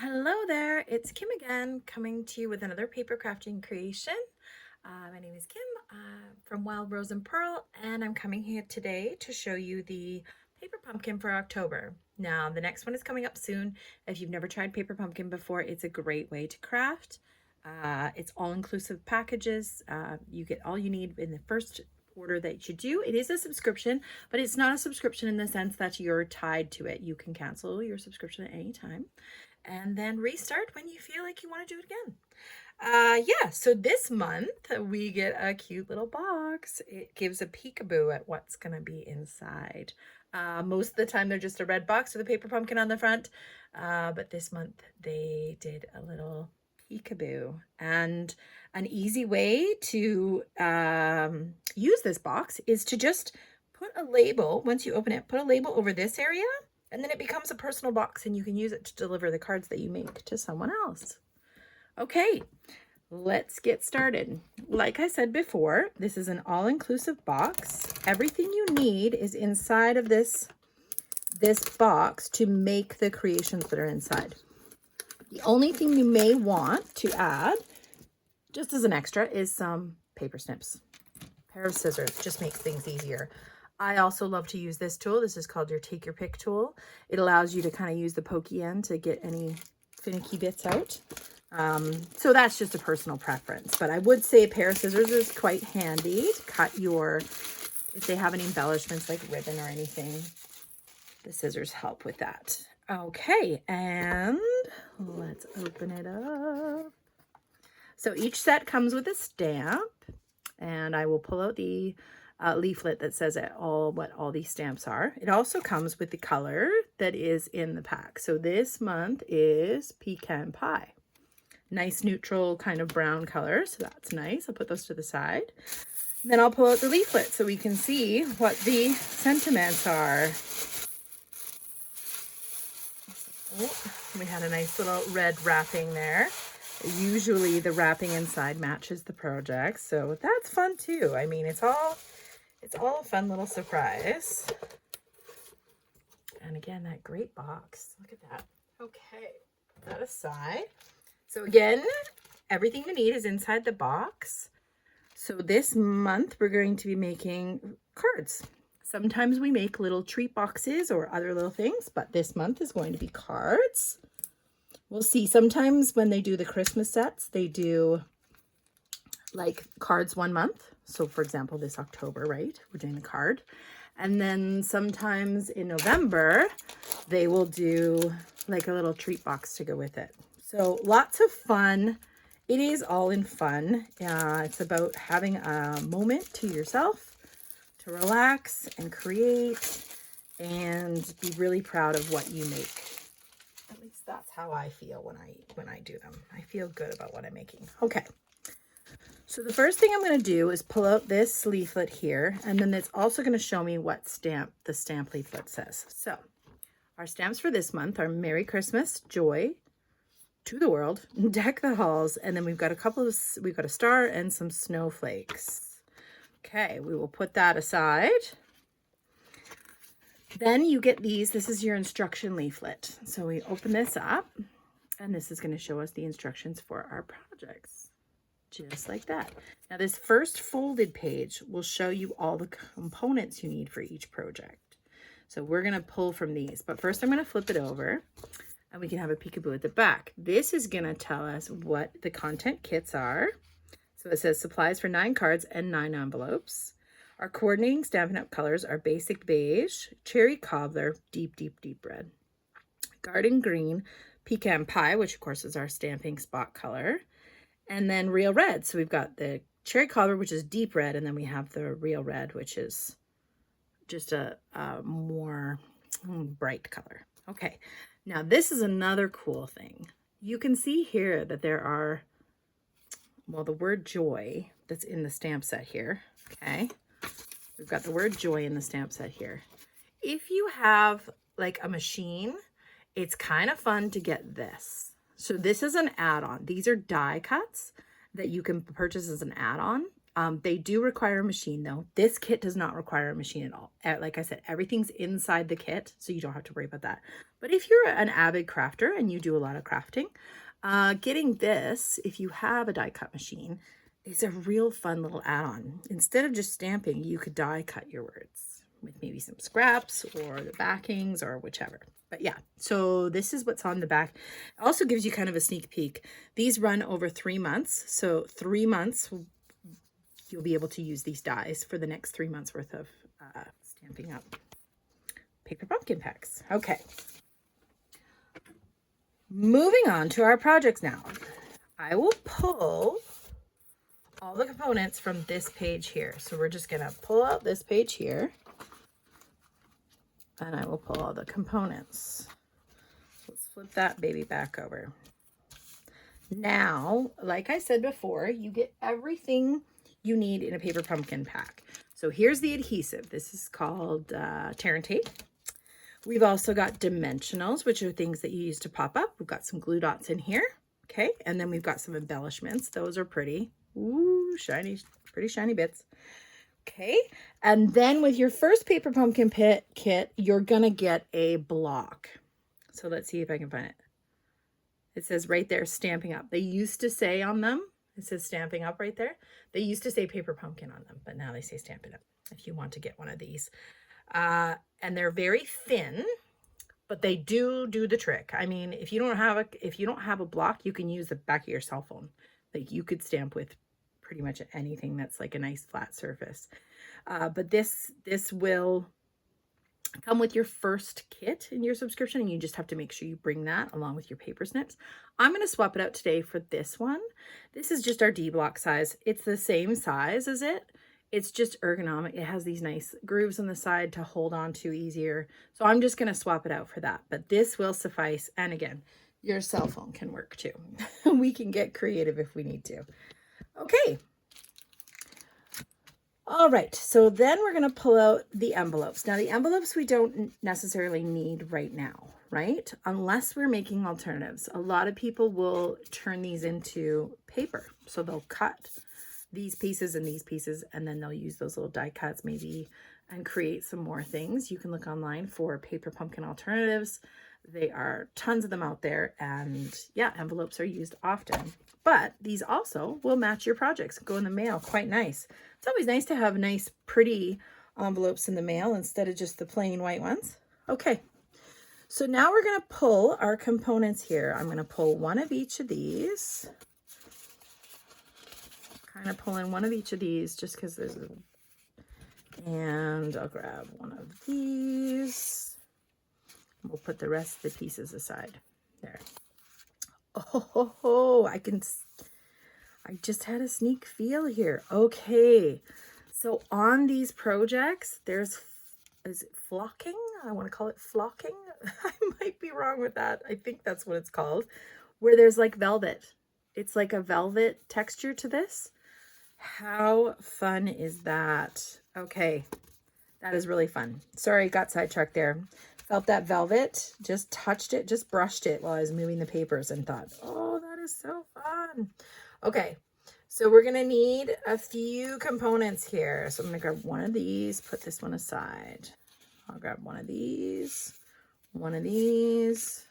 Hello there, it's Kim again, coming to you with another paper crafting creation. My name is Kim from Wild Rose and Pearl, and I'm coming here today to show you the paper pumpkin for October. Now, the next one is coming up soon. If you've never tried paper pumpkin before, it's a great way to craft. It's all-inclusive packages. You get all you need in the first order that you do. It is a subscription, but it's not a subscription in the sense that you're tied to it. You can cancel your subscription at any time and then restart when you feel like you want to do it again. Yeah, so this month we get a cute little box. It gives a peekaboo at what's going to be inside. Most of the time they're just a red box with a paper pumpkin on the front, but this month they did a little peekaboo. And an easy way to use this box is to just put a label, once you open it, put a label over this area, and then it becomes a personal box and you can use it to deliver the cards that you make to someone else. Okay, let's get started. Like I said before, this is an all-inclusive box. Everything you need is inside of this box to make the creations that are inside. The only thing you may want to add, just as an extra, is some paper snips. A pair of scissors just makes things easier. I also love to use this tool. This is called your Take Your Pick tool. It allows you to kind of use the pokey end to get any finicky bits out. So that's just a personal preference, but I would say a pair of scissors is quite handy to cut if they have any embellishments like ribbon or anything, the scissors help with that. Okay, and let's open it up. So each set comes with a stamp, and I will pull out the leaflet that says what all these stamps are. It also comes with the color that is in the pack. So this month is pecan pie. Nice neutral kind of brown color, so that's nice. I'll put those to the side. And then I'll pull out the leaflet so we can see what the sentiments are. Oh, we had a nice little red wrapping there. Usually the wrapping inside matches the project, so that's fun too. I mean, it's all a fun little surprise. And again, that great box. Look at that. Okay, put that aside. So again, everything you need is inside the box. So this month we're going to be making cards. Sometimes we make little treat boxes or other little things, but this month is going to be cards. We'll see. Sometimes when they do the Christmas sets, they do like cards 1 month. So for example, this October, right? We're doing the card. And then sometimes in November, they will do like a little treat box to go with it. So lots of fun. It is all in fun. It's about having a moment to yourself to relax and create and be really proud of what you make. At least that's how I feel when I do them. I feel good about what I'm making. Okay. So the first thing I'm going to do is pull out this leaflet here, and then it's also going to show me what the stamp leaflet says. So our stamps for this month are Merry Christmas, Joy to the World, Deck the Halls, and then we've got a star and some snowflakes. Okay, we will put that aside. Then you get these. This is your instruction leaflet. So we open this up, and this is going to show us the instructions for our projects. Just like that. Now this first folded page will show you all the components you need for each project. So we're going to pull from these, but first I'm going to flip it over and we can have a peekaboo at the back. This is going to tell us what the content kits are. So it says supplies for 9 cards and 9 envelopes. Our coordinating Stampin' Up! Colors are basic beige, cherry cobbler, deep, deep, deep red, garden green, pecan pie, which of course is our stamping spot color, and then real red. So we've got the cherry cobbler, which is deep red, and then we have the real red, which is just a more bright color. Okay, now this is another cool thing. You can see here that there are, well, the word joy that's in the stamp set here. Okay, we've got the word joy in the stamp set here. If you have like a machine, it's kind of fun to get this. So this is an add-on. These are die cuts that you can purchase as an add-on. They do require a machine though. This kit does not require a machine at all. Like I said, everything's inside the kit, so you don't have to worry about that. But if you're an avid crafter and you do a lot of crafting, getting this, if you have a die cut machine, is a real fun little add-on. Instead of just stamping, you could die cut your words with maybe some scraps or the backings or whichever. But yeah, so this is what's on the back. It also gives you kind of a sneak peek. These run over 3 months. So 3 months, you'll be able to use these dies for the next 3 months worth of stamping up paper pumpkin packs. Okay. Moving on to our projects now. I will pull all the components from this page here. So we're just going to pull out this page here. And I will pull all the components. Let's flip that baby back over. Now, like I said before, you get everything you need in a paper pumpkin pack. So here's the adhesive. This is called tear and tape. We've also got dimensionals, which are things that you use to pop up. We've got some glue dots in here. Okay, and then we've got some embellishments. Those are pretty. Ooh, shiny, pretty shiny bits. Okay, and then with your first paper pumpkin kit, you're gonna get a block. So let's see if I can find it. It says right there, Stampin' Up. They used to say on them, it says Stampin' Up right there. They used to say paper pumpkin on them, but now they say Stampin' Up if you want to get one of these. And they're very thin, but they do the trick. I mean, if you don't have a block, you can use the back of your cell phone. Like you could stamp with pretty much anything that's like a nice flat surface. But this will come with your first kit in your subscription, and you just have to make sure you bring that along with your paper snips. I'm going to swap it out today for this one. This is just our D block size. It's the same size as it. It's just ergonomic. It has these nice grooves on the side to hold on to easier. So I'm just going to swap it out for that. But this will suffice. And again, your cell phone can work too. We can get creative if we need to. Okay. All right. So then we're going to pull out the envelopes. Now the envelopes we don't necessarily need right now, right? Unless we're making alternatives. A lot of people will turn these into paper. So they'll cut these pieces and these pieces, and then they'll use those little die cuts maybe and create some more things. You can look online for paper pumpkin alternatives. They are tons of them out there, and yeah, envelopes are used often. But these also will match your projects, go in the mail, quite nice. It's always nice to have nice, pretty envelopes in the mail instead of just the plain white ones. Okay, so now we're gonna pull our components here. I'm gonna pull one of each of these. Kind of pull in one of each of these just because there's and I'll grab one of these. We'll put the rest of the pieces aside. There. Oh, I just had a sneak feel here. Okay. So on these projects, is it flocking? I want to call it flocking. I might be wrong with that. I think that's what it's called. Where there's like velvet. It's like a velvet texture to this. How fun is that? Okay, that is really fun. Sorry, got sidetracked there. Felt that velvet, just touched it, just brushed it while I was moving the papers and thought, oh, that is so fun. Okay, so we're gonna need a few components here. So I'm gonna grab one of these, put this one aside. I'll grab one of these, one of these,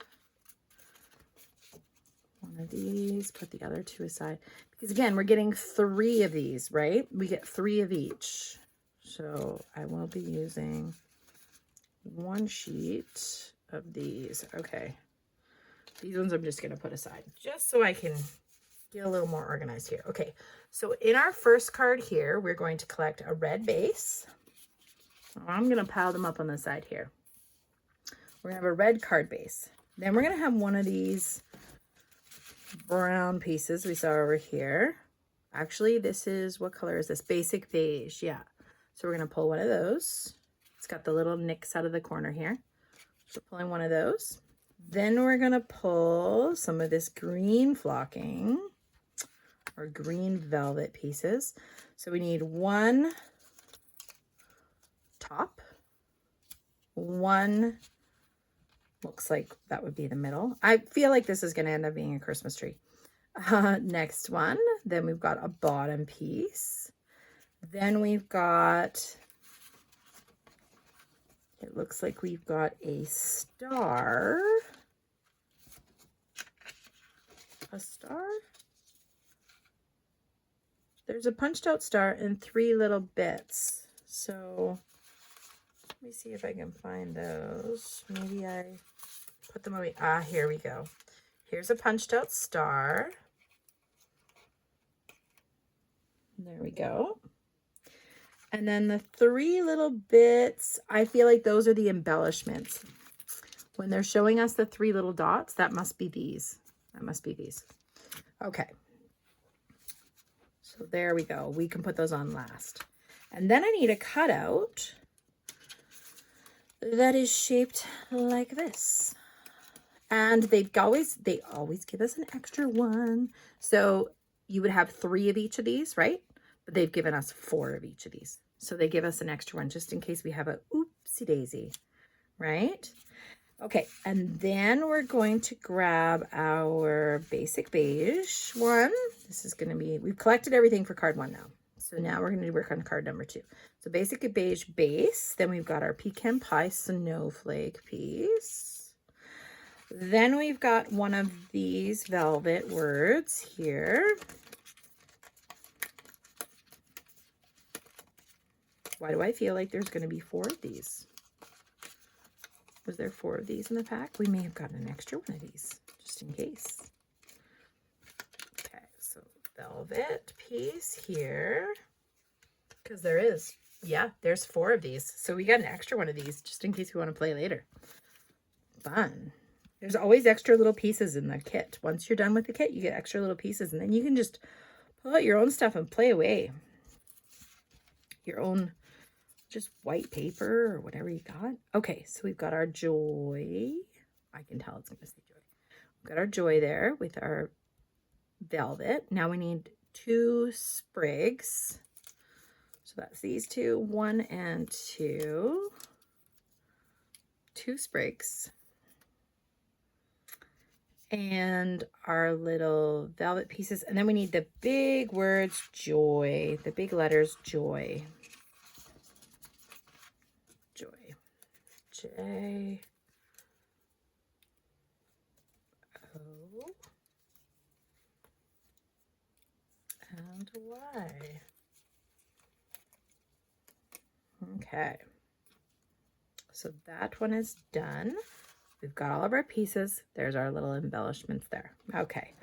one of these, put the other two aside. Because again, we're getting 3 of these, right? We get 3 of each. So I will be using 1 sheet of these. Okay. These ones I'm just going to put aside just so I can get a little more organized here. Okay. So in our first card here, we're going to collect a red base. I'm going to pile them up on the side here. We're going to have a red card base. Then we're going to have one of these brown pieces we saw over here. Actually, this is, what color is this? Basic beige. Yeah. So we're going to pull one of those. It's got the little nicks out of the corner here. So pulling one of those. Then we're going to pull some of this green flocking or green velvet pieces. So we need 1 top, 1, looks like that would be the middle. I feel like this is going to end up being a Christmas tree. Next one. Then we've got a bottom piece. Then we've got It looks like we've got a star. A star? There's a punched out star and 3 little bits. So let me see if I can find those. Maybe I put them away. Ah, here we go. Here's a punched out star. There we go. And then the 3 little bits, I feel like those are the embellishments. When they're showing us the 3 little dots, that must be these. That must be these. Okay. So there we go. We can put those on last. And then I need a cutout that is shaped like this. And they always give us an extra one. So you would have 3 of each of these, right? But they've given us 4 of each of these. So they give us an extra one just in case we have a oopsie daisy, right? Okay, and then we're going to grab our basic beige one. This is going to be, we've collected everything for card 1 now. So now we're going to work on card number 2. So basic beige base. Then we've got our pecan pie snowflake piece. Then we've got one of these velvet words here. Why do I feel like there's going to be 4 of these? Was there 4 of these in the pack? We may have gotten an extra one of these, just in case. Okay, so velvet piece here. Because there is, yeah, there's 4 of these. So we got an extra one of these, just in case we want to play later. Fun. There's always extra little pieces in the kit. Once you're done with the kit, you get extra little pieces. And then you can just pull out your own stuff and play away. Your own just white paper or whatever you got. Okay, so we've got our joy. I can tell it's going to say joy. We've got our joy there with our velvet. Now we need 2 sprigs. So that's these 2, 1 and 2. 2 sprigs. And our little velvet pieces. And then we need the big words joy, the big letters joy. J O and Y. Okay, so that one is done. We've got all of our pieces. There's our little embellishments there. Okay,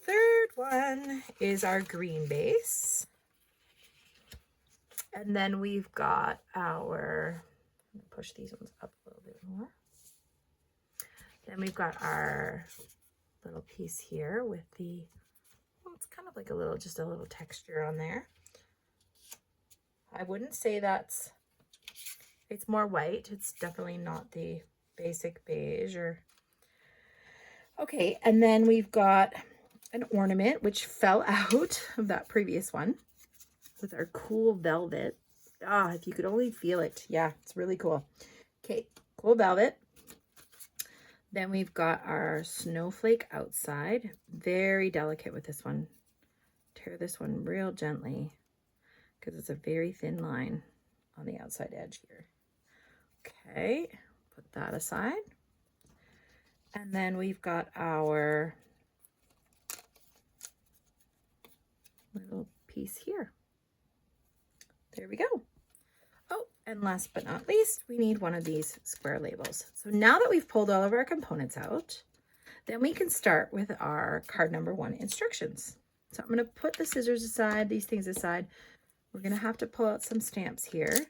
third one is our green base. And then we've got our, push these ones up a little bit more. Then we've got our little piece here with the, well, it's kind of like a little, just a little texture on there. I wouldn't say it's more white. It's definitely not the basic beige or, okay. And then we've got an ornament which fell out of that previous one with our cool velvet. Ah, if you could only feel it. Yeah, it's really cool. Okay, cool velvet. Then we've got our snowflake outside. Very delicate with this one. Tear this one real gently because it's a very thin line on the outside edge here. Okay, put that aside. And then we've got our little piece here. There we go. Oh, and last but not least, we need one of these square labels. So now that we've pulled all of our components out, then we can start with our card number 1 instructions. So I'm going to put the scissors aside, these things aside. We're going to have to pull out some stamps here.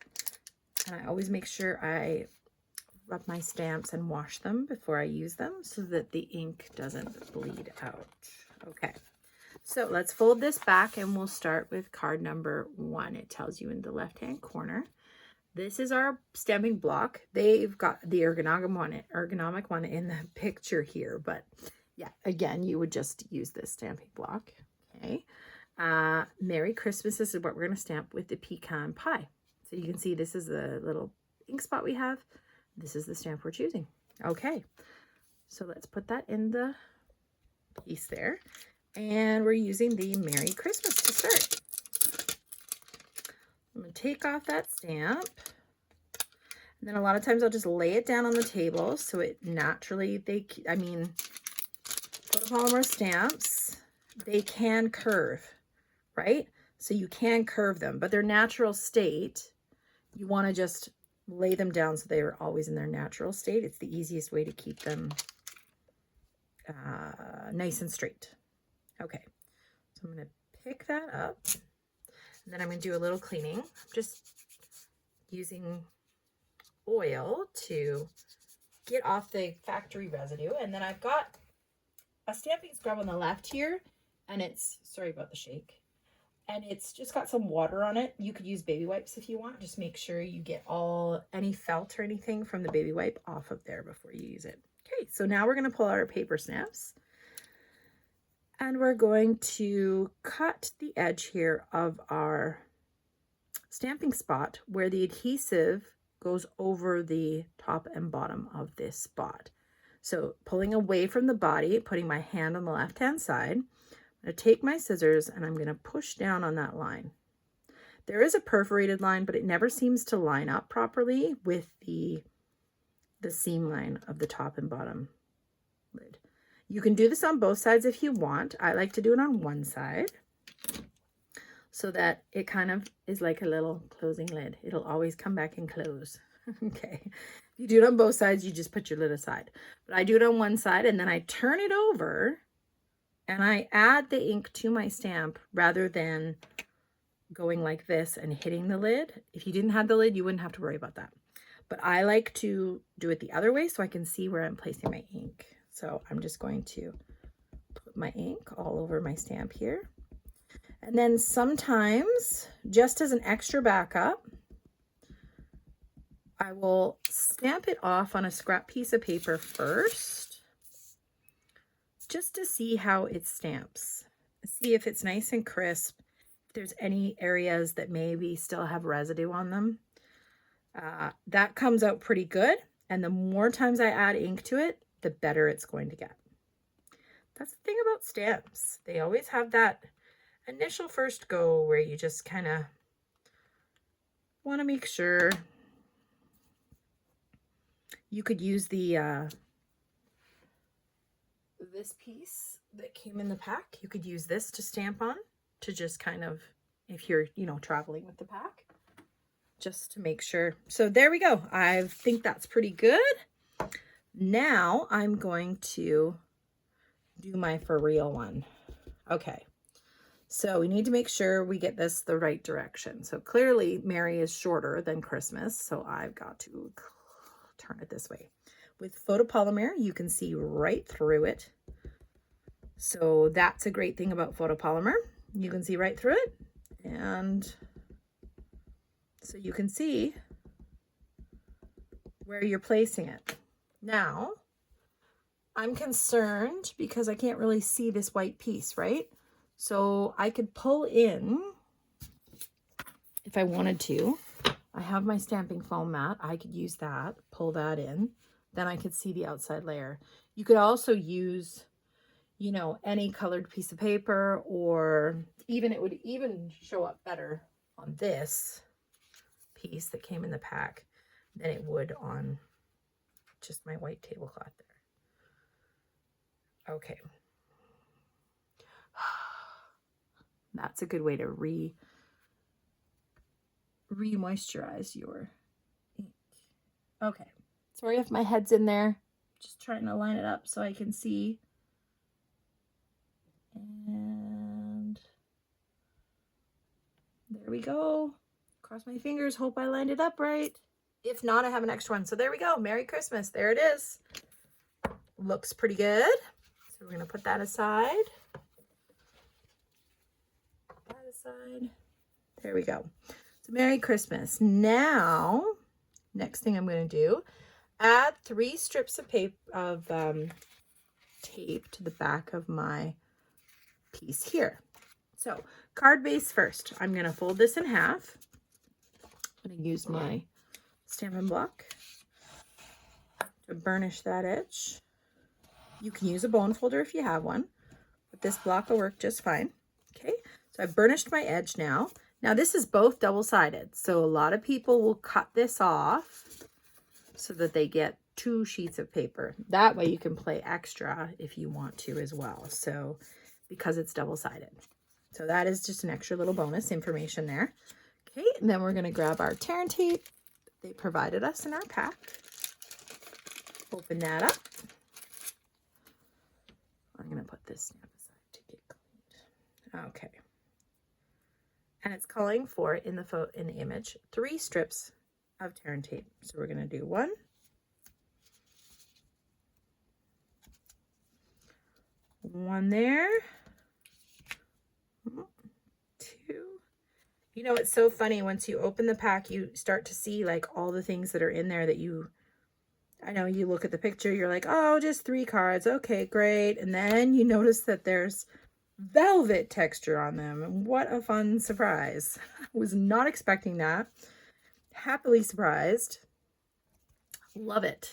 And I always make sure I rub my stamps and wash them before I use them so that the ink doesn't bleed out. Okay. So let's fold this back and we'll start with card number 1. It tells you in the left-hand corner. This is our stamping block. They've got the ergonomic one in the picture here, but yeah, again, you would just use this stamping block. Okay. Merry Christmas. This is what we're going to stamp with the pecan pie. So you can see this is the little ink spot we have. This is the stamp we're choosing. Okay. So let's put that in the piece there. And we're using the Merry Christmas to start. I'm going to take off that stamp. And then a lot of times I'll just lay it down on the table so it naturally, photopolymer stamps, they can curve, right? So you can curve them, but their natural state, you want to just lay them down so they're always in their natural state. It's the easiest way to keep them nice and straight. Okay, so I'm going to pick that up, and then I'm going to do a little cleaning. I'm just using oil to get off the factory residue, and then I've got a stamping scrub on the left here, and it's, sorry about the shake, and it's just got some water on it. You could use baby wipes if you want. Just make sure you get any felt or anything from the baby wipe off of there before you use it. Okay, so now we're going to pull out our paper stamps, and we're going to cut the edge here of our stamping spot where the adhesive goes over the top and bottom of this spot. So pulling away from the body, putting my hand on the left-hand side, I'm going to take my scissors and I'm going to push down on that line. There is a perforated line, but it never seems to line up properly with the seam line of the top and bottom lid. You can do this on both sides if you want. I like to do it on one side so that it kind of is like a little closing lid. It'll always come back and close. Okay. If you do it on both sides, you just put your lid aside. But I do it on one side and then I turn it over and I add the ink to my stamp rather than going like this and hitting the lid. If you didn't have the lid, you wouldn't have to worry about that. But I like to do it the other way so I can see where I'm placing my ink. So I'm just going to put my ink all over my stamp here. And then sometimes, just as an extra backup, I will stamp it off on a scrap piece of paper first, just to see how it stamps. See if it's nice and crisp, if there's any areas that maybe still have residue on them. That comes out pretty good, and the more times I add ink to it, the better it's going to get. That's the thing about stamps. They always have that initial first go where you just kind of want to make sure. You could use the this piece that came in the pack. You could use this to stamp on, to just kind of, if you're, traveling with the pack, just to make sure. So there we go. I think that's pretty good. Now I'm going to do my for real one. Okay. So we need to make sure we get this the right direction. So clearly Mary is shorter than Christmas, so I've got to turn it this way. With photopolymer, you can see right through it. So that's a great thing about photopolymer. You can see right through it. And so you can see where you're placing it. Now, I'm concerned because I can't really see this white piece, right? So I could pull in, if I wanted to. I have my stamping foam mat. I could use that, pull that in. Then I could see the outside layer. You could also use, any colored piece of paper, or even, it would even show up better on this piece that came in the pack than it would on just my white tablecloth there. Okay. That's a good way to re-moisturize your ink. Okay. Sorry if my head's in there. Just trying to line it up so I can see. And there we go. Cross my fingers. Hope I lined it up right. If not, I have an extra one. So there we go. Merry Christmas. There it is. Looks pretty good. So we're going to put that aside. There we go. So Merry Christmas. Now, next thing I'm going to do, add 3 strips of tape to the back of my piece here. So card base first. I'm going to fold this in half. I'm going to use my Stampin' Block to burnish that edge. You can use a bone folder if you have one, but this block will work just fine. Okay, so I've burnished my edge now. Now this is both double-sided, so a lot of people will cut this off so that they get 2 sheets of paper. That way you can play extra if you want to as well. So because it's double-sided. So that is just an extra little bonus information there. Okay, and then we're going to grab our tear and tape they provided us in our pack. Open that up. I'm going to put this stamp aside to get cleaned. Okay. And it's calling for, in the image, 3 strips of tear and tape. So we're going to do 1, 1 there, 2. You know, it's so funny, once you open the pack, you start to see like all the things that are in there that I know you look at the picture, you're like, oh, just 3 cards. Okay, great. And then you notice that there's velvet texture on them. And what a fun surprise. I was not expecting that. Happily surprised. Love it.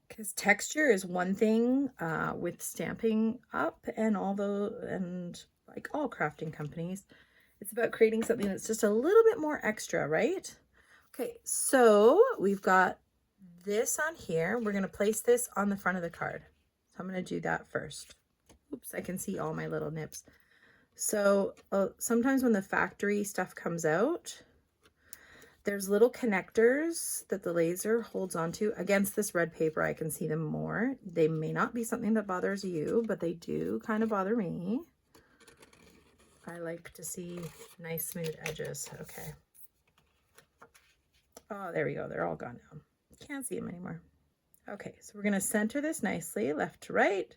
Because texture is one thing with Stampin' Up! And like all crafting companies. It's about creating something that's just a little bit more extra, right? Okay, so we've got this on here. We're going to place this on the front of the card. So I'm going to do that first. Oops, I can see all my little nips. So sometimes when the factory stuff comes out, there's little connectors that the laser holds onto. Against this red paper, I can see them more. They may not be something that bothers you, but they do kind of bother me. I like to see nice smooth edges. Okay. Oh, there we go. They're all gone now. Can't see them anymore. Okay, so we're going to center this nicely, left to right,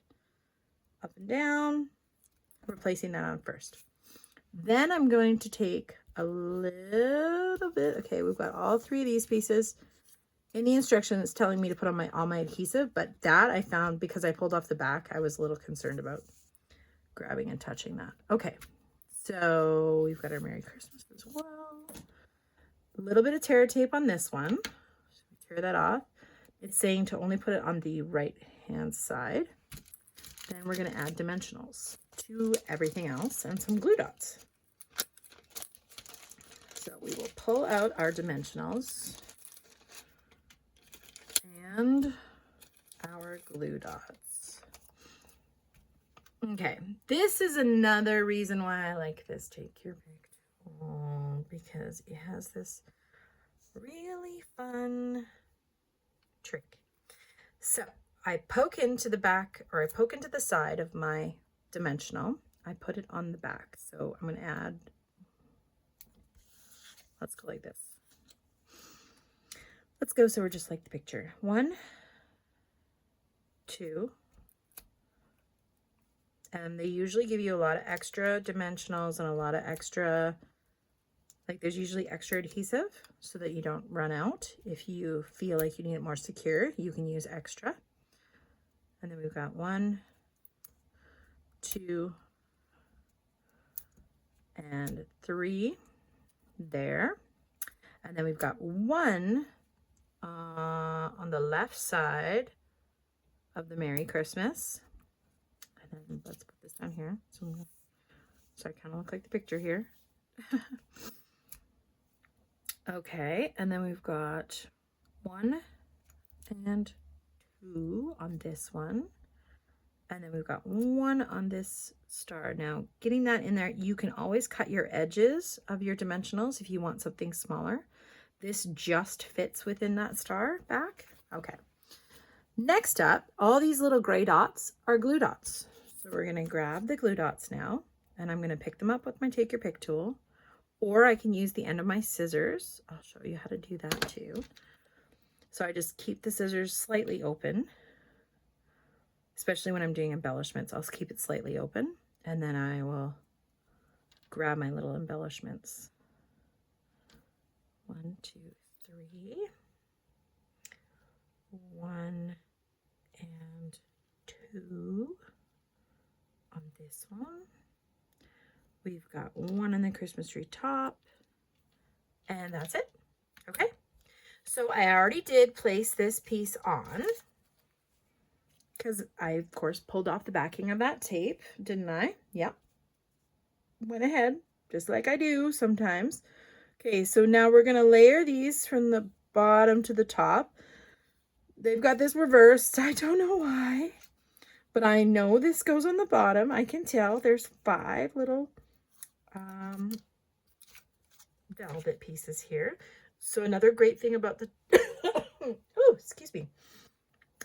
up and down. We're placing that on first. Then I'm going to take a little bit. Okay, we've got all 3 of these pieces. In the instruction, it's telling me to put on all my adhesive, but that I found, because I pulled off the back, I was a little concerned about grabbing and touching that. Okay, so we've got our Merry Christmas as well. A little bit of tear tape on this one. Tear that off. It's saying to only put it on the right hand side. Then we're going to add dimensionals to everything else and some glue dots. So we will pull out our dimensionals and our glue dots. Okay, this is another reason why I like this Take Your Pick tool, because it has this really fun trick. So I poke into the back, or I poke into the side of my dimensional. I put it on the back. So I'm going to add, let's go like this. Let's go so we're just like the picture. 1, 2. And they usually give you a lot of extra dimensionals and a lot of extra, like there's usually extra adhesive so that you don't run out. If you feel like you need it more secure, you can use extra. And then we've got 1, 2, and 3 there. And then we've got 1 on the left side of the Merry Christmas. And then let's put this down here. So I kind of look like the picture here. Okay, and then we've got 1 and 2 on this one. And then we've got 1 on this star. Now, getting that in there, you can always cut your edges of your dimensionals if you want something smaller. This just fits within that star back. Okay. Next up, all these little gray dots are glue dots. So we're going to grab the glue dots now, and I'm going to pick them up with my Take Your Pick tool, or I can use the end of my scissors. I'll show you how to do that too. So I just keep the scissors slightly open, especially when I'm doing embellishments. I'll keep it slightly open, and then I will grab my little embellishments. 1, 2, 3. 1 and 2 on this one. We've got 1 on the Christmas tree top, and that's it. Okay, so I already did place this piece on because I, of course, pulled off the backing of that tape, didn't I? Yep. Went ahead, just like I do sometimes. Okay, so now we're going to layer these from the bottom to the top. They've got this reversed. I don't know why, but I know this goes on the bottom. I can tell there's 5 little velvet pieces here. So another great thing about the oh, excuse me.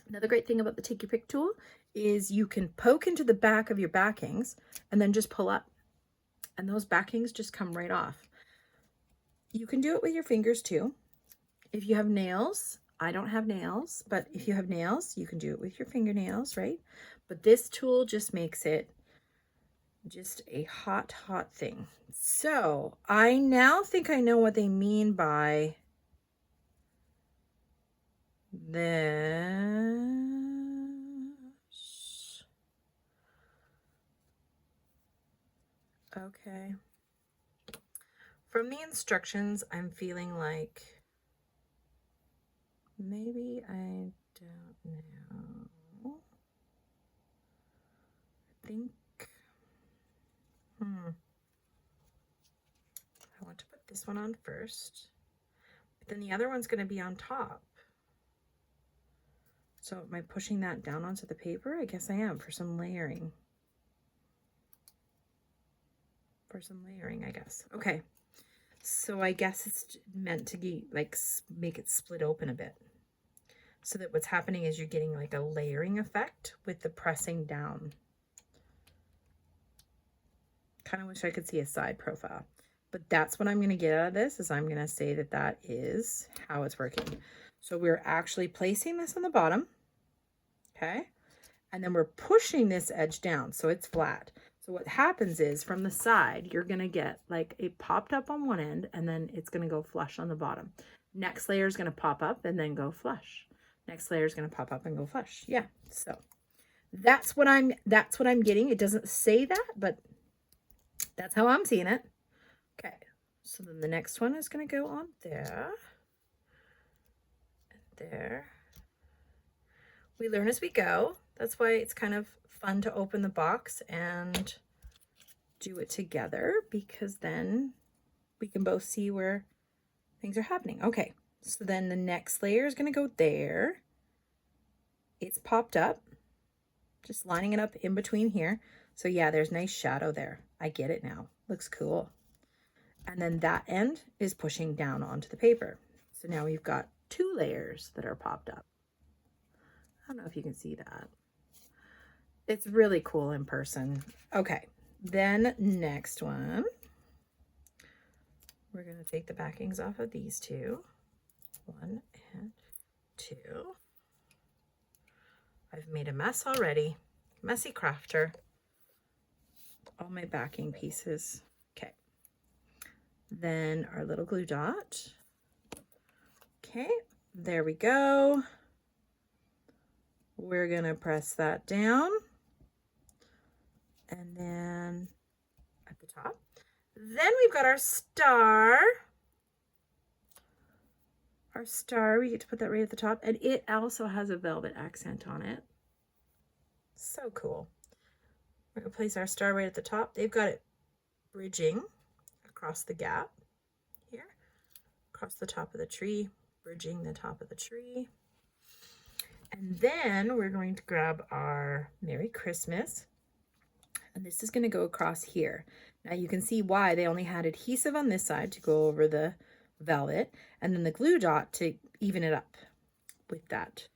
Another great thing about the Take Your Pick tool is you can poke into the back of your backings and then just pull up, and those backings just come right off. You can do it with your fingers too. If you have nails, I don't have nails, but if you have nails, you can do it with your fingernails, right? But this tool just makes it just a hot thing. So I now think I know what they mean by this. Okay. From the instructions, I'm feeling like maybe I don't know. I think I want to put this one on first, but then the other one's going to be on top. So am I pushing that down onto the paper? I guess I am for some layering. I guess. Okay. So I guess it's meant to be like make it split open a bit. So that what's happening is you're getting like a layering effect with the pressing down. Kind of wish I could see a side profile, but that's what I'm going to get out of this, is I'm going to say that that is how it's working. So we're actually placing this on the bottom. Okay. And then we're pushing this edge down so it's flat. So what happens is from the side, you're going to get like a popped up on one end, and then it's going to go flush on the bottom. Next layer is going to pop up and then go flush. Next layer is going to pop up and go flush. Yeah. So that's what I'm getting. It doesn't say that, but that's how I'm seeing it. Okay. So then the next one is going to go on there and there. We learn as we go. That's why it's kind of fun to open the box and do it together, because then we can both see where things are happening. Okay, so then the next layer is going to go there. It's popped up, just lining it up in between here. So yeah, there's nice shadow there. I get it now. Looks cool. And then that end is pushing down onto the paper. So now we've got 2 layers that are popped up. I don't know if you can see that. It's really cool in person. Okay, then next one. We're going to take the backings off of these 2. 1 and 2. I've made a mess already. Messy crafter. All my backing pieces. Okay. Then our little glue dot. Okay, there we go. We're going to press that down. And then at the top. Then we've got our star. Our star, we get to put that right at the top. And it also has a velvet accent on it. So cool. We're going to place our star right at the top. They've got it bridging across the gap here. Across the top of the tree. Bridging the top of the tree. And then we're going to grab our Merry Christmas. And this is going to go across here. Now you can see why they only had adhesive on this side to go over the velvet, and then the glue dot to even it up with that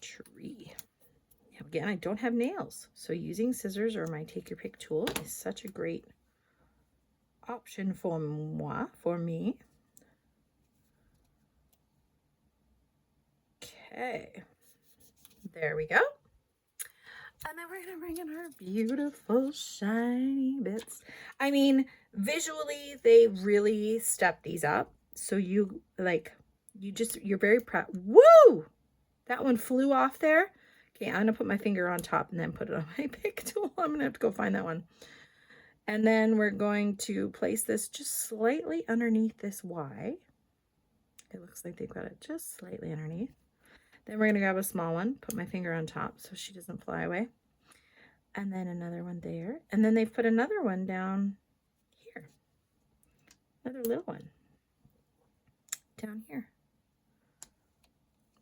tree. Now again, I don't have nails, so using scissors or my Take Your Pick tool is such a great option for me. Okay, there we go. And then we're going to bring in our beautiful shiny bits. I mean, visually, they really step these up. So you're very proud. Woo! That one flew off there. Okay, I'm going to put my finger on top and then put it on my pick tool. I'm going to have to go find that one. And then we're going to place this just slightly underneath this Y. It looks like they've got it just slightly underneath. Then we're going to grab a small one, put my finger on top so she doesn't fly away. And then another one there. And then they've put another one down here. Another little one. down here.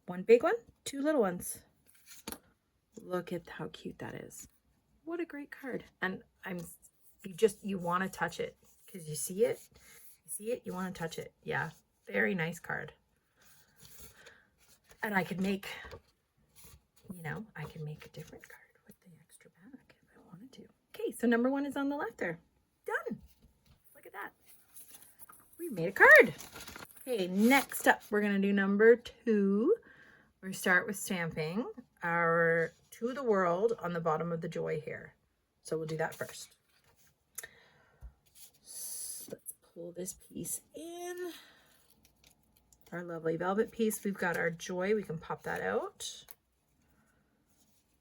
One big one, two little ones. Look at how cute that is. What a great card. And you want to touch it because you see it. You see it, you want to touch it. Yeah, very nice card. And I could make, I can make a different card with the extra back if I wanted to. Okay, so number 1 is on the left there. Done. Look at that. We made a card. Okay, next up, we're going to do number 2. We start with stamping our To the World on the bottom of the joy here. So we'll do that first. So let's pull this piece in. Our lovely velvet piece. We've got our joy. We can pop that out.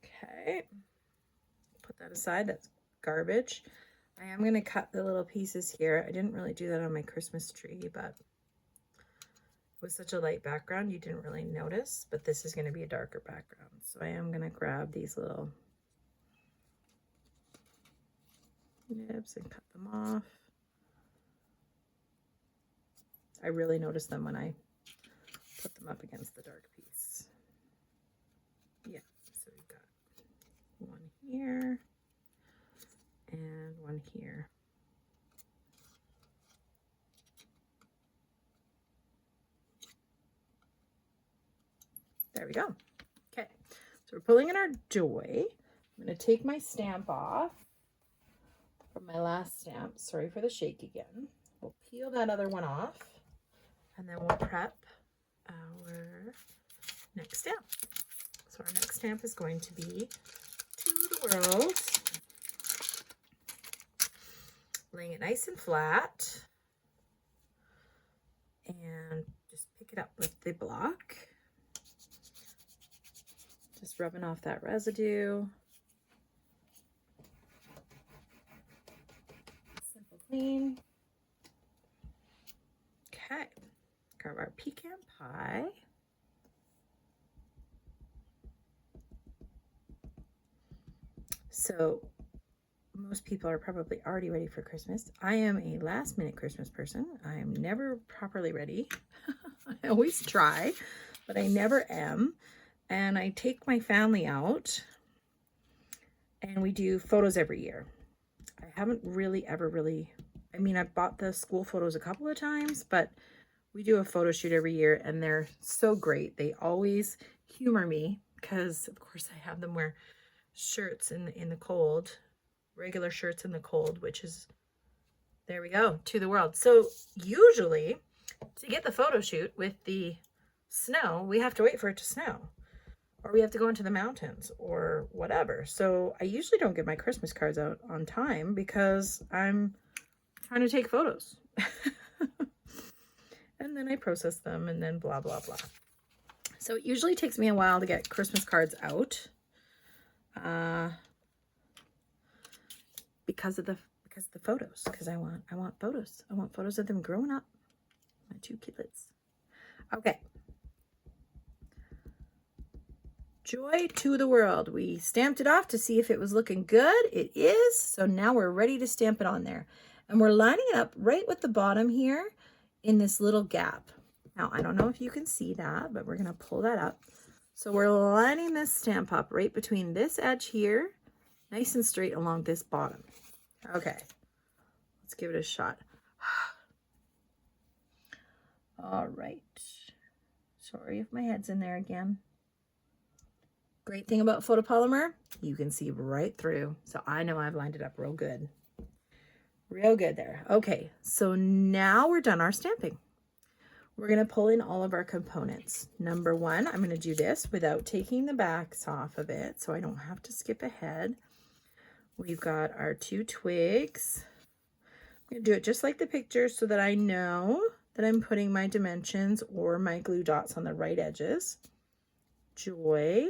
Okay. Put that aside. That's garbage. I am going to cut the little pieces here. I didn't really do that on my Christmas tree, but with such a light background, you didn't really notice, but this is going to be a darker background. So I am going to grab these little nibs and cut them off. I really notice them when I put them up against the dark piece. Yeah, so we've got one here and one here. There we go. Okay, so we're pulling in our joy. I'm going to take my stamp off from my last stamp. Sorry for the shake again. We'll peel that other one off, and then we'll prep our next stamp. So our next stamp is going to be To the World. Laying it nice and flat. And just pick it up with the block. Just rubbing off that residue. Simple clean. Okay. Grab our pecan pie. So most people are probably already ready for Christmas. I am a last minute Christmas person. I am never properly ready. I always try, but I never am. And I take my family out and we do photos every year. I haven't really ever I've bought the school photos a couple of times, but we do a photo shoot every year and they're so great. They always humor me because of course I have them wear shirts in the cold, regular shirts in the cold, which is, there we go, To the World. So usually to get the photo shoot with the snow, we have to wait for it to snow, or we have to go into the mountains or whatever. So I usually don't get my Christmas cards out on time because I'm trying to take photos. And then I process them and then blah, blah, blah. So it usually takes me a while to get Christmas cards out. Because of the photos, because I want photos. I want photos of them growing up, my 2 kids. Okay. Joy To the World. We stamped it off to see if it was looking good. It is. So now we're ready to stamp it on there. And we're lining it up right with the bottom here in this little gap. Now, I don't know if you can see that, but we're going to pull that up. So we're lining this stamp up right between this edge here, nice and straight along this bottom. Okay, let's give it a shot. All right. Sorry if my head's in there again. Great thing about photopolymer, you can see right through. So I know I've lined it up real good. Real good there. Okay, so now we're done our stamping. We're going to pull in all of our components. Number 1, I'm going to do this without taking the backs off of it, so I don't have to skip ahead. We've got our 2 twigs. I'm going to do it just like the picture so that I know that I'm putting my dimensions or my glue dots on the right edges. Joy.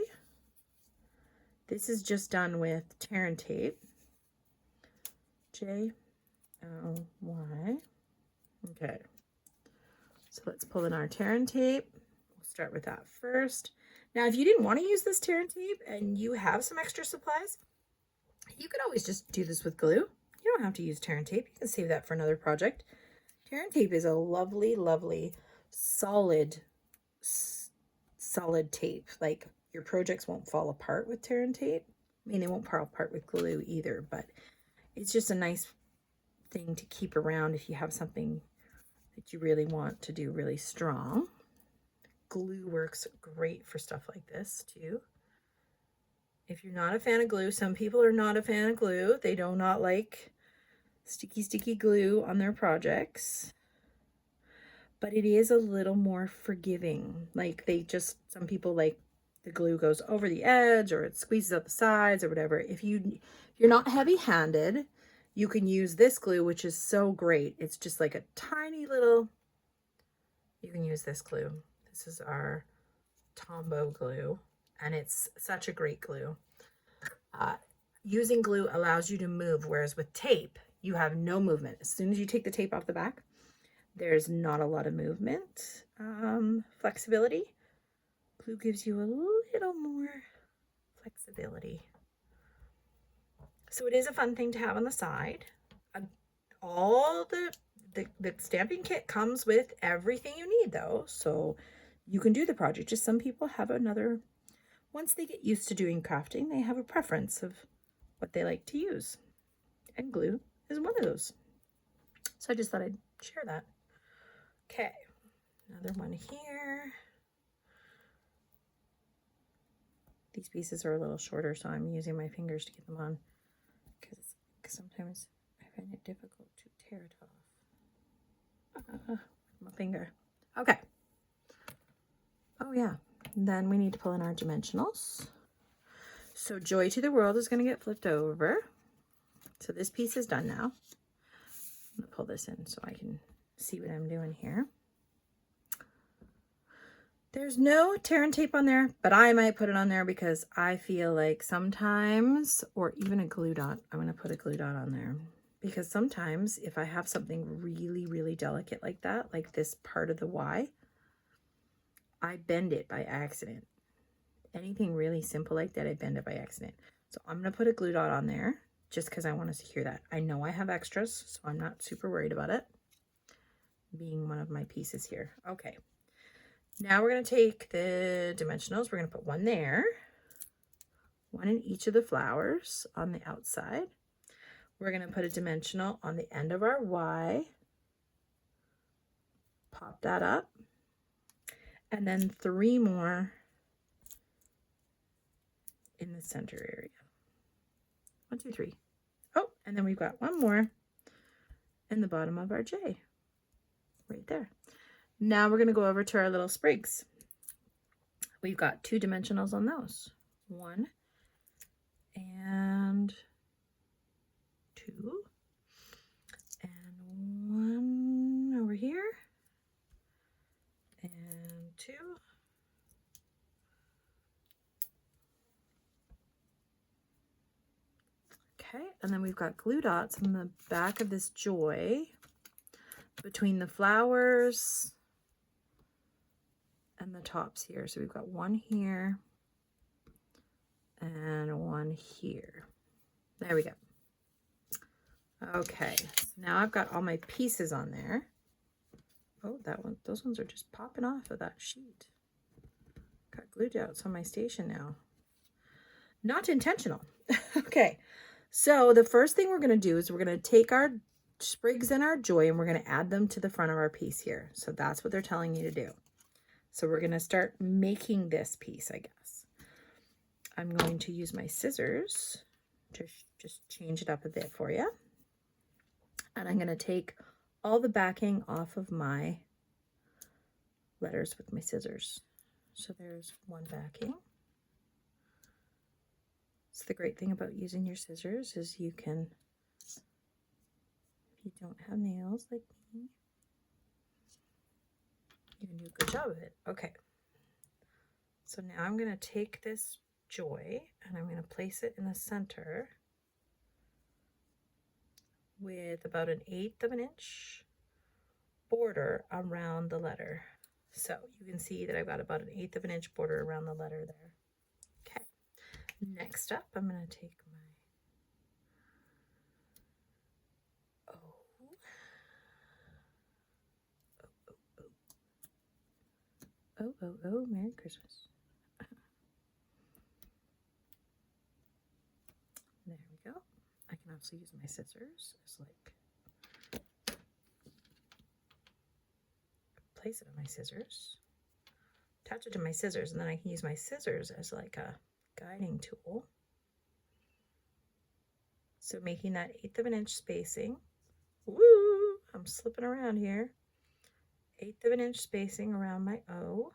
This is just done with tear and tape. J-O-Y. Okay. So let's pull in our tear and tape. We'll start with that first. Now, if you didn't want to use this tear and tape and you have some extra supplies, you could always just do this with glue. You don't have to use tear and tape. You can save that for another project. Tear and tape is a lovely, lovely solid tape. Like, your projects won't fall apart with tear and tape. I mean, they won't fall apart with glue either, but it's just a nice thing to keep around if you have something that you really want to do really strong. Glue works great for stuff like this too. If you're not a fan of glue, some people are not a fan of glue. They do not like sticky glue on their projects. But it is a little more forgiving. Like, some people like the glue goes over the edge, or it squeezes out the sides or whatever. If you're not heavy-handed, you can use this glue, which is so great. It's just like a tiny little, you can use this glue. This is our Tombow glue, and it's such a great glue. Using glue allows you to move, whereas with tape, you have no movement. As soon as you take the tape off the back, there's not a lot of movement. Flexibility. Glue gives you a little more flexibility. So it is a fun thing to have on the side. All the stamping kit comes with everything you need though, so you can do the project. Just some people have once they get used to doing crafting, they have a preference of what they like to use. And glue is one of those. So I just thought I'd share that. Okay, another one here. These pieces are a little shorter, so I'm using my fingers to get them on, because sometimes I find it difficult to tear it off with my finger. Okay. Oh yeah, then we need to pull in our dimensionals. So Joy to the World is going to get flipped over. So this piece is done now. I'm going to pull this in so I can see what I'm doing here. There's no tear and tape on there, but I might put it on there because I feel like sometimes, or even a glue dot, I'm going to put a glue dot on there. Because sometimes if I have something really, really delicate like that, like this part of the Y, I bend it by accident. Anything really simple like that, I bend it by accident. So I'm going to put a glue dot on there just because I want to secure that. I know I have extras, so I'm not super worried about it being one of my pieces here. Okay. Now we're going to take the dimensionals. We're going to put one there, one in each of the flowers on the outside. We're going to put a dimensional on the end of our Y, pop that up, and then 3 more in the center area. 1, 2, 3. Oh, and then we've got one more in the bottom of our J, right there. Now we're going to go over to our little sprigs. We've got 2 dimensionals on those. 1 and 2. And 1 over here. And 2. Okay, and then we've got glue dots on the back of this Joy between the flowers and the tops here. So we've got 1 here and 1 here. There we go. Okay, so now I've got all my pieces on there. Oh, those ones are just popping off of that sheet. Got glue dots on my station now. Not intentional. Okay, so the first thing we're going to do is we're going to take our sprigs and our Joy and we're going to add them to the front of our piece here. So that's what they're telling you to do. So we're going to start making this piece, I guess. I'm going to use my scissors to just change it up a bit for you. And I'm going to take all the backing off of my letters with my scissors. So there's one backing. So the great thing about using your scissors is you can, if you don't have nails like me, you can do a good job of it. Okay. So now I'm going to take this Joy and I'm going to place it in the center with about 1/8 of an inch border around the letter. So you can see that I've got about 1/8 of an inch border around the letter there. Okay. Next up, I'm going to take my O. Oh, oh, oh, Merry Christmas. There we go. I can also use my scissors as like, place it on my scissors, attach it to my scissors, and then I can use my scissors as like a guiding tool. So making that 1/8 of an inch spacing. Woo! I'm slipping around here. 1/8 of an inch spacing around my O.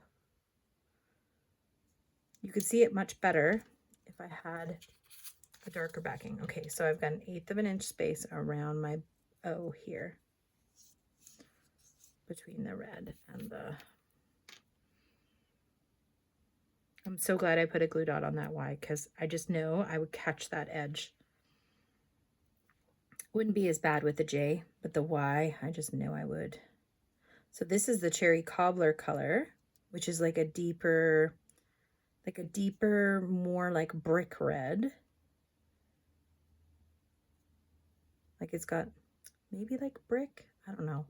You could see it much better if I had a darker backing. Okay, so I've got an 1/8 of an inch space around my O here, between the red and the... I'm so glad I put a glue dot on that Y, because I just know I would catch that edge. Wouldn't be as bad with the J, but the Y, I just know I would. So this is the Cherry Cobbler color, which is like a deeper, more like brick red. Like it's got maybe like brick, I don't know.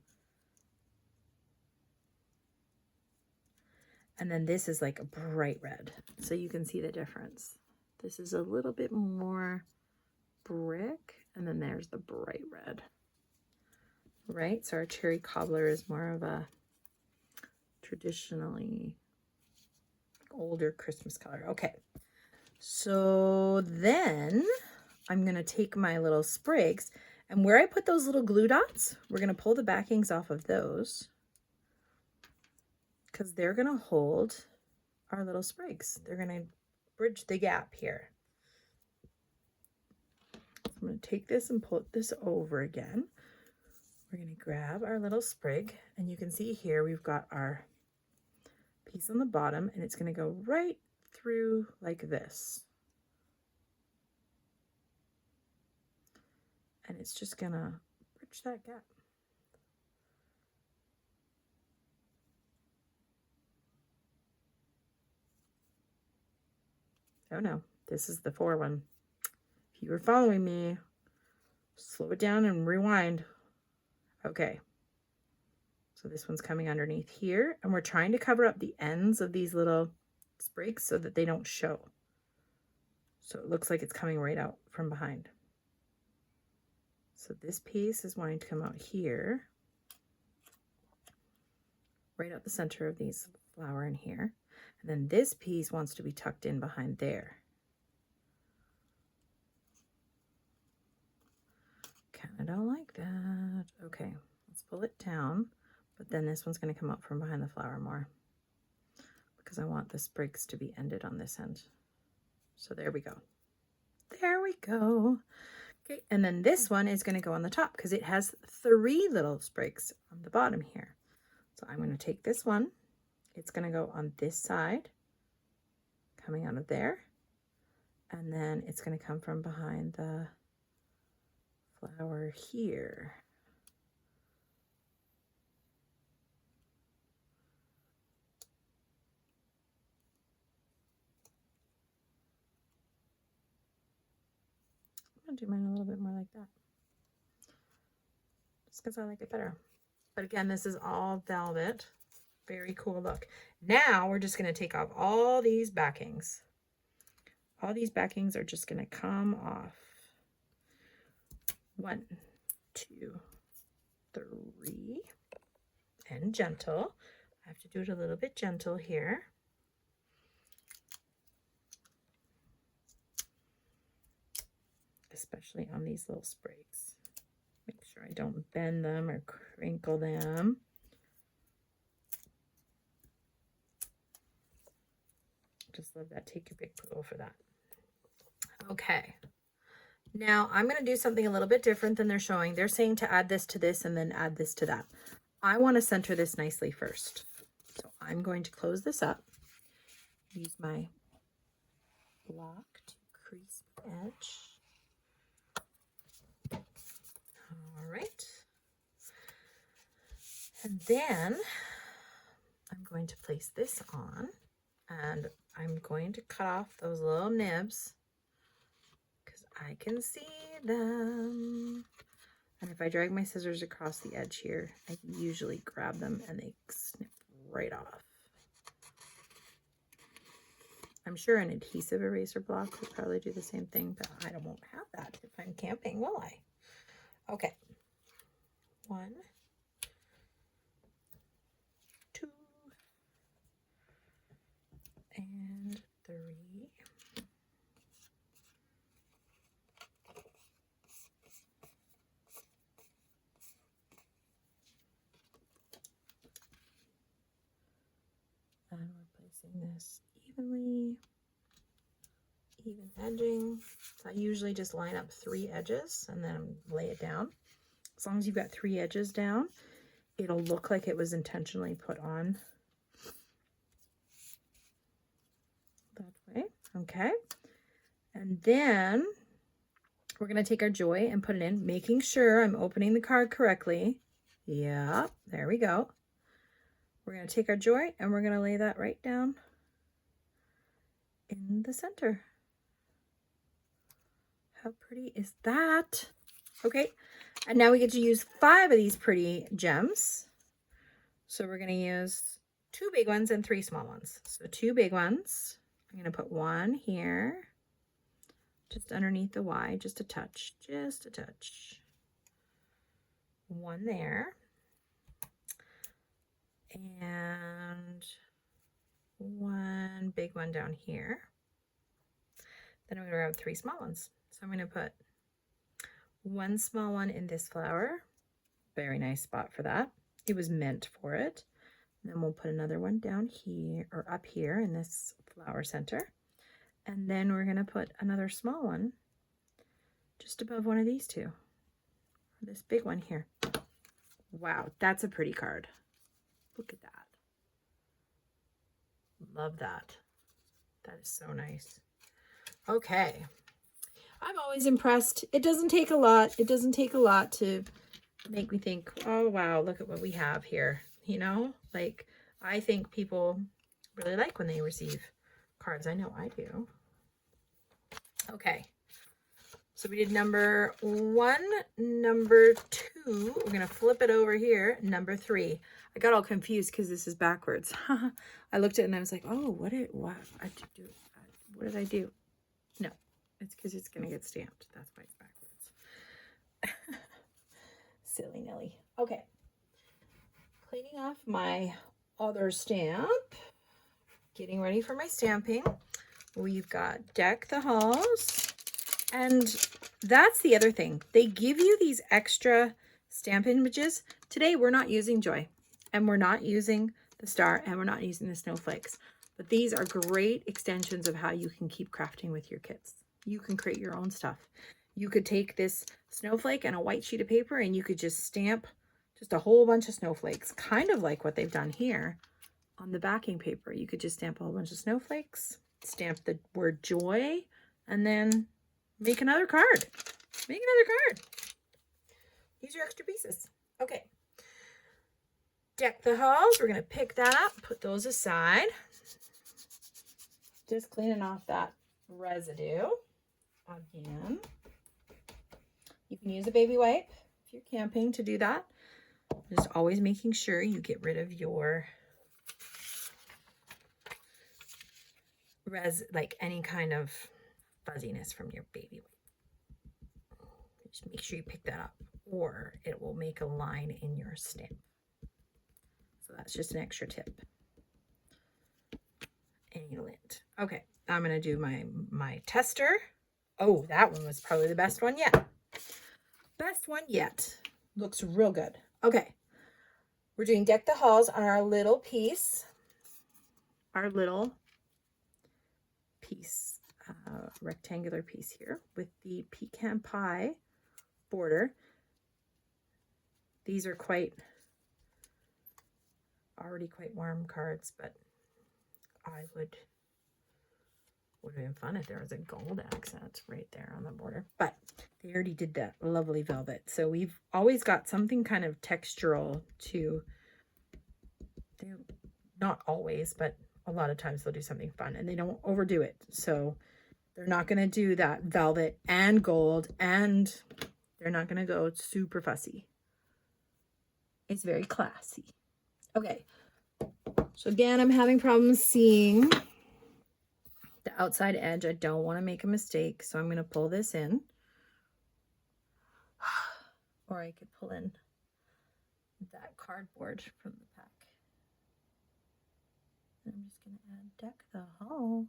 And then this is like a bright red. So you can see the difference. This is a little bit more brick, and then there's the bright red. Right, so our Cherry Cobbler is more of a traditionally older Christmas color. Okay, so then I'm gonna take my little sprigs, and where I put those little glue dots, we're gonna pull the backings off of those, because they're gonna hold our little sprigs. They're gonna bridge the gap here. I'm gonna take this and pull this over again. We're gonna grab our little sprig, and you can see here we've got our piece on the bottom, and it's gonna go right through like this. And it's just gonna bridge that gap. Oh no, this is the 4 one. If you were following me, slow it down and rewind. Okay. So this one's coming underneath here, and we're trying to cover up the ends of these little sprigs so that they don't show. So it looks like it's coming right out from behind. So this piece is wanting to come out here, right out the center of these flower in here. And then this piece wants to be tucked in behind there. Kinda don't like that. Okay, let's pull it down, but then this one's gonna come up from behind the flower more, because I want the sprigs to be ended on this end. So there we go. There we go. Okay, and then this one is going to go on the top because it has 3 little sprigs on the bottom here. So I'm going to take this one. It's going to go on this side, coming out of there. And then it's going to come from behind the flower here. I'm going to do mine a little bit more like that, just because I like it better. But again, this is all velvet. Very cool look. Now we're just going to take off all these backings. All these backings are just going to come off. 1, 2, 3, and gentle. I have to do it a little bit gentle here. Especially on these little sprigs. Make sure I don't bend them or crinkle them. Just love that. Take your big poodle for that. Okay. Now I'm going to do something a little bit different than they're showing. They're saying to add this to this and then add this to that. I want to center this nicely first. So I'm going to close this up. Use my block to crease the edge. All right. And then I'm going to place this on, and I'm going to cut off those little nibs because I can see them. And if I drag my scissors across the edge here, I can usually grab them and they snip right off. I'm sure an adhesive eraser block would probably do the same thing, but I won't have that if I'm camping, will I? Okay. 1, 2, and 3. And we're placing this evenly, even edging. So I usually just line up 3 edges and then lay it down. As long as you've got 3 edges down, it'll look like it was intentionally put on that way. Okay. And then we're going to take our joy and put it in, making sure I'm opening the card correctly. Yeah, there we go. We're going to take our joy and we're going to lay that right down in the center. How pretty is that? Okay, and now we get to use 5 of these pretty gems. So we're going to use 2 big ones and 3 small ones. So 2 big ones. I'm going to put 1 here, just underneath the Y, just a touch, just a touch. 1 there. And 1 big one down here. Then I'm going to grab 3 small ones. So I'm going to put 1 small one in this flower. Very nice spot for that. It was meant for it. And then we'll put another one down here or up here in this flower center. And then we're going to put another small one just above one of these 2. This big one here. Wow, that's a pretty card. Look at that. Love that. That is so nice. Okay. I'm always impressed. It doesn't take a lot. It doesn't take a lot to make me think, oh, wow, look at what we have here. You know, like, I think people really like when they receive cards. I know I do. Okay. So we did number 1, number 2. We're going to flip it over here. Number 3. I got all confused because this is backwards. I looked at it and I was like, oh, what did I do? No, it's because it's going to get stamped. That's why it's backwards. Silly Nelly. Okay. Cleaning off my other stamp. Getting ready for my stamping. We've got Deck the Halls. And that's the other thing. They give you these extra stamp images. Today, we're not using Joy. And we're not using the star. And we're not using the snowflakes. But these are great extensions of how you can keep crafting with your kits. You can create your own stuff. You could take this snowflake and a white sheet of paper and you could just stamp just a whole bunch of snowflakes. Kind of like what they've done here on the backing paper. You could just stamp a whole bunch of snowflakes. Stamp the word joy. And then make another card. Make another card. Use your extra pieces. Okay. Deck the Halls. We're going to pick that up. Put those aside. Just cleaning off that residue. Again. You can use a baby wipe if you're camping to do that. Just always making sure you get rid of your like any kind of fuzziness from your baby wipe. Just make sure you pick that up or it will make a line in your stamp. So that's just an extra tip. Any lint. Okay, I'm going to do my tester. Oh, that one was probably the best one yet. Best one yet. Looks real good. Okay, we're doing Deck the Halls on our little piece. Our little piece, rectangular piece here with the pecan pie border. These are already quite warm cards, but would have been fun if there was a gold accent right there on the border. But they already did that lovely velvet. So we've always got something kind of textural to, not always, but a lot of times they'll do something fun and they don't overdo it. So they're not going to do that velvet and gold and they're not going to go super fussy. It's very classy. Okay. So again, I'm having problems seeing The outside edge, I don't want to make a mistake, so I'm going to pull this in. Or I could pull in that cardboard from the pack. I'm just going to add deck the halls.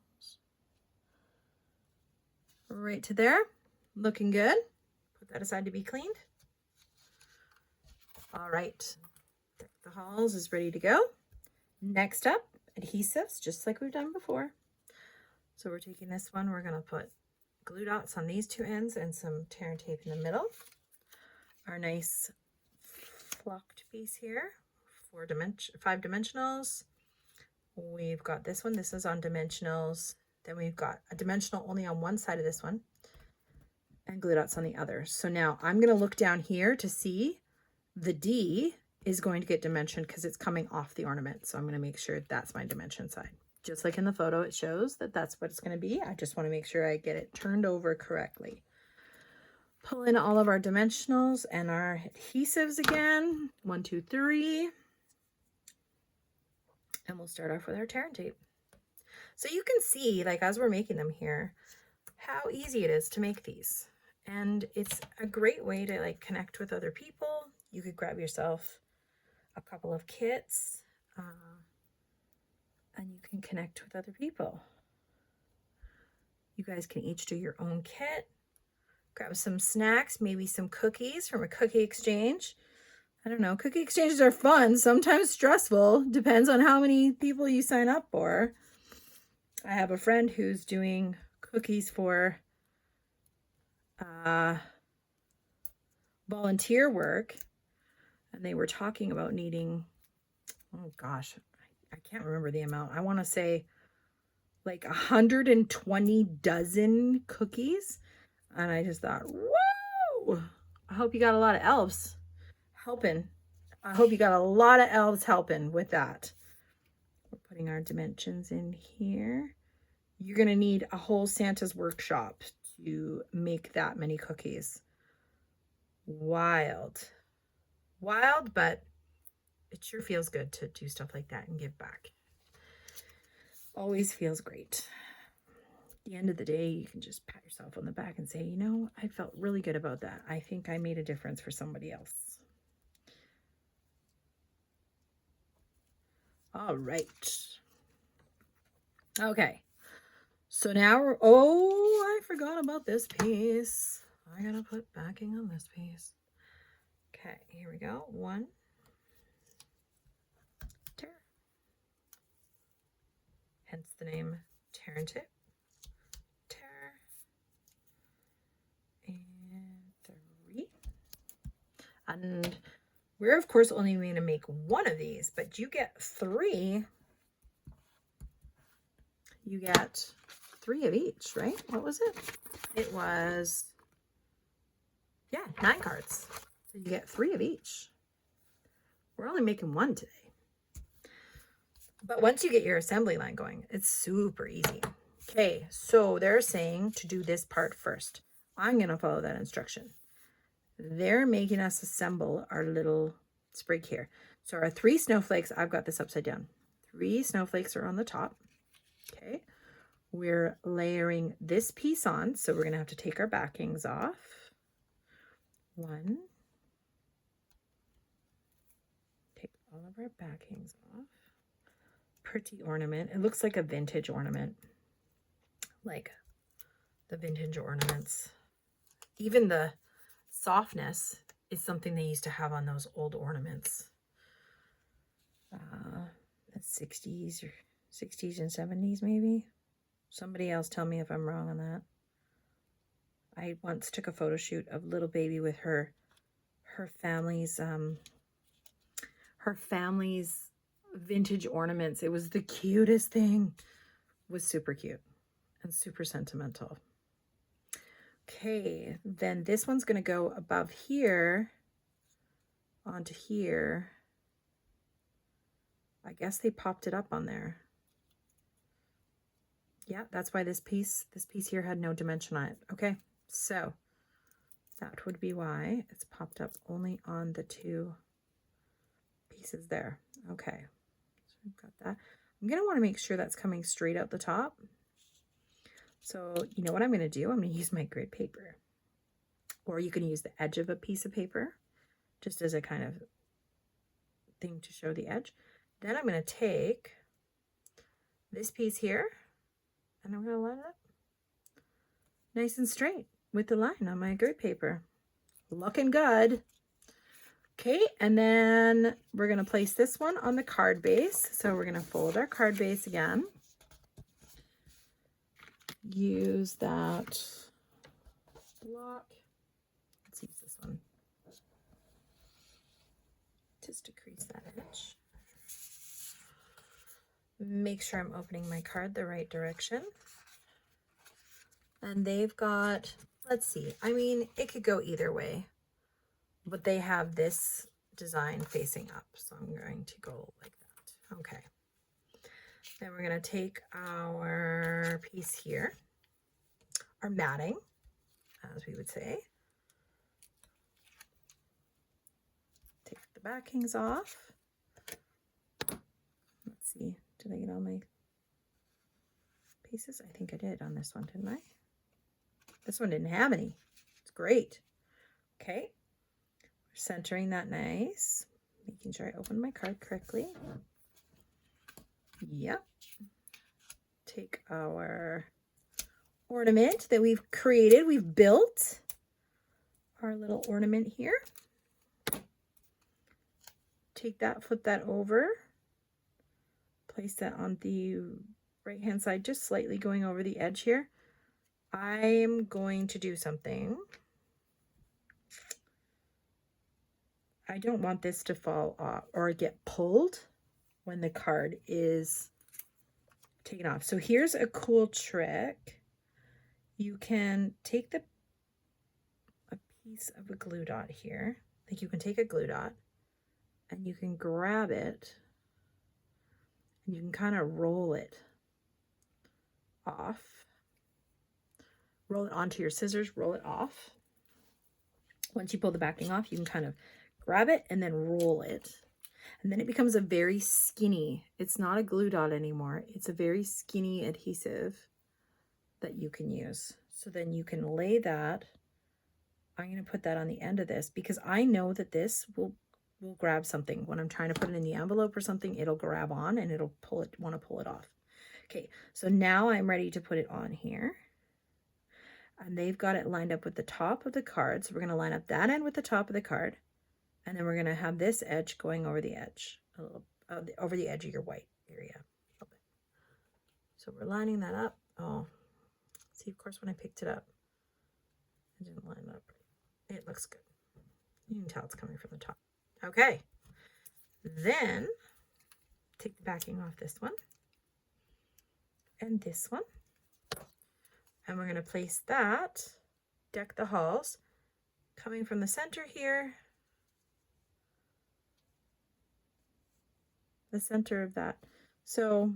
Right to there. Looking good. Put that aside to be cleaned. All right. Deck the halls is ready to go. Next up, adhesives, just like we've done before. So we're taking this one, we're going to put glue dots on these two ends and some tear and tape in the middle. Our nice flocked piece here, 5 dimensionals. We've got this one, this is on dimensionals. Then we've got a dimensional only on one side of this one and glue dots on the other. So now I'm going to look down here to see the D is going to get dimensioned because it's coming off the ornament. So I'm going to make sure that's my dimension side. Just like in the photo, it shows that that's what it's going to be. I just want to make sure I get it turned over correctly. Pull in all of our dimensionals and our adhesives again. 1, 2, 3. And we'll start off with our tear and tape. So you can see, like as we're making them here, how easy it is to make these. And it's a great way to like connect with other people. You could grab yourself a couple of kits and you can connect with other people. You guys can each do your own kit. Grab some snacks, maybe some cookies from a cookie exchange. I don't know, cookie exchanges are fun, sometimes stressful, depends on how many people you sign up for. I have a friend who's doing cookies for volunteer work, and they were talking about needing, oh gosh, I can't remember the amount. I want to say like 120 dozen cookies. And I just thought, whoa, I hope you got a lot of elves helping. I hope you got a lot of elves helping with that. We're putting our dimensions in here. You're going to need a whole Santa's workshop to make that many cookies. Wild, but it sure feels good to do stuff like that and give back. Always feels great. At the end of the day, you can just pat yourself on the back and say, you know, I felt really good about that. I think I made a difference for somebody else. All right. Okay. So now we're, oh, I forgot about this piece. I gotta put backing on this piece. Okay, here we go. 1. Tear. Hence the name Tear and Tip. Tear. And 3. And we're of course only going to make one of these, but you get 3. You get 3 of each, right? What was it? It was, yeah, 9 cards. So you get 3 of each. We're only making 1 today. But once you get your assembly line going, it's super easy. Okay, so they're saying to do this part first. I'm going to follow that instruction. They're making us assemble our little sprig here. So our 3 snowflakes, I've got this upside down. 3 snowflakes are on the top. Okay, we're layering this piece on, so we're going to have to take our backings off. 1. Take all of our backings off. Pretty ornament. It looks like a vintage ornament, like the vintage ornaments. Even the softness is something they used to have on those old ornaments. The 60s or 60s and 70s maybe. Somebody else tell me if I'm wrong on that. I once took a photo shoot of little baby with her family's vintage ornaments. It was the cutest thing. It was super cute and super sentimental. Okay, then this one's going to go above here onto here. I guess they popped it up on there. Yeah, that's why this piece here had no dimension on it. Okay, so that would be why it's popped up only on the 2 pieces there. Okay, so we've got that. I'm going to want to make sure that's coming straight out the top. So you know what I'm going to do? I'm going to use my grid paper. Or you can use the edge of a piece of paper just as a kind of thing to show the edge. Then I'm going to take this piece here and I'm going to line it up nice and straight with the line on my grid paper. Looking good. Okay, and then we're going to place this one on the card base. So we're going to fold our card base again. Use that block. Let's use this one just to crease that edge. Make sure I'm opening my card the right direction. And they've got, let's see, I mean, it could go either way, but they have this design facing up. So I'm going to go like that. Okay. Then we're going to take our piece here, our matting, as we would say. Take the backings off. Let's see, did I get all my pieces? I think I did on this one, didn't I? This one didn't have any. It's great. Okay, we're centering that nice, making sure I open my card correctly. Yep. Take our ornament that we've created, we've built our little ornament here. Take that, flip that over, place that on the right hand side, just slightly going over the edge here. I am going to do something. I don't want this to fall off or get pulled when the card is taken off. So here's a cool trick. You can take a piece of a glue dot here. Like you can take a glue dot and you can grab it and you can kind of roll it off. Roll it onto your scissors, roll it off. Once you pull the backing off, you can kind of grab it and then roll it. And then it becomes a very skinny, it's not a glue dot anymore. It's a very skinny adhesive that you can use. So then you can lay that. I'm going to put that on the end of this because I know that this will grab something. When I'm trying to put it in the envelope or something, it'll grab on and it'll want to pull it off. Okay, so now I'm ready to put it on here. And they've got it lined up with the top of the card. So we're going to line up that end with the top of the card. And then we're going to have this edge going over the edge, a little, over the edge of your white area. So we're lining that up. Oh, see, of course, when I picked it up, it didn't line up. It looks good. You can tell it's coming from the top. Okay. Then take the backing off this one and this one. And we're going to place that, deck the halls, coming from the center here, the center of that. So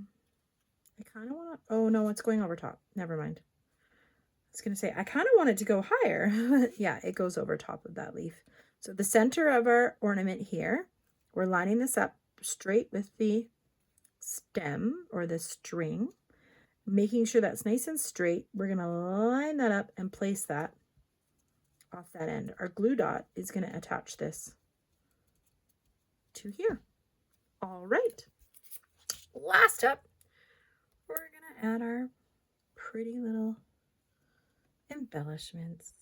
I kind of want to, oh no, it's going over top. Never mind. I was going to say, I kind of want it to go higher. Yeah, it goes over top of that leaf. So the center of our ornament here, we're lining this up straight with the stem or the string. Making sure that's nice and straight. We're going to line that up and place that off that end. Our glue dot is going to attach this to here. All right. Last up, we're going to add our pretty little embellishments.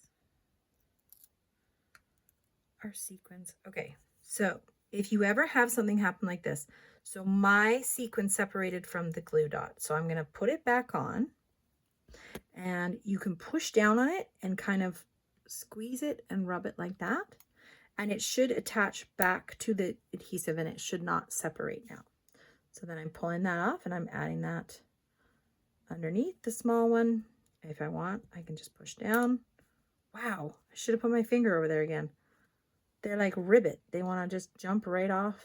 Our sequins. Okay, so if you ever have something happen like this, so my sequin separated from the glue dot. So I'm going to put it back on and you can push down on it and kind of squeeze it and rub it like that. And it should attach back to the adhesive and it should not separate now. So then I'm pulling that off and I'm adding that underneath the small one. If I want, I can just push down. Wow, I should have put my finger over there again. They're like ribbit. They want to just jump right off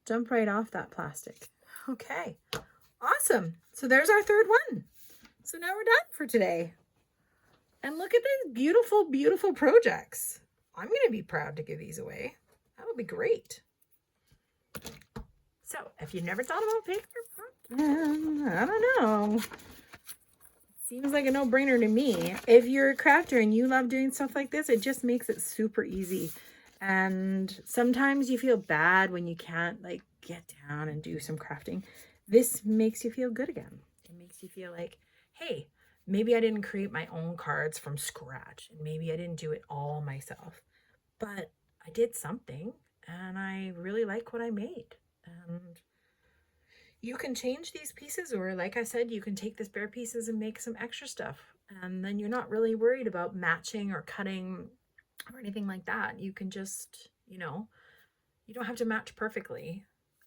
that plastic. Okay, awesome. So there's our third one. So now we're done for today. And look at these beautiful, beautiful projects. I'm going to be proud to give these away. That'll be great. So if you've never thought about paper pumpkin, I don't know. Seems like a no-brainer to me. If you're a crafter and you love doing stuff like this, it just makes it super easy. And sometimes you feel bad when you can't like get down and do some crafting. This makes you feel good again. It makes you feel like, hey, maybe I didn't create my own cards from scratch, and maybe I didn't do it all myself, but I did something and I really like what I made. And you can change these pieces, or like I said, you can take the spare pieces and make some extra stuff. And then you're not really worried about matching or cutting or anything like that. You can just, you don't have to match perfectly.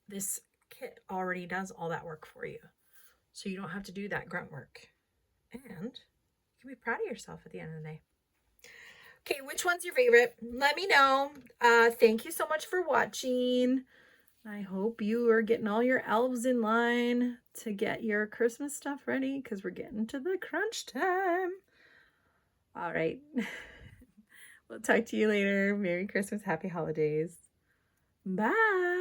This kit already does all that work for you. So you don't have to do that grunt work. And you can be proud of yourself at the end of the day. Okay, which one's your favorite? Let me know. Thank you so much for watching. I hope you are getting all your elves in line to get your Christmas stuff ready, because we're getting to the crunch time. All right. We'll talk to you later. Merry Christmas. Happy holidays. Bye.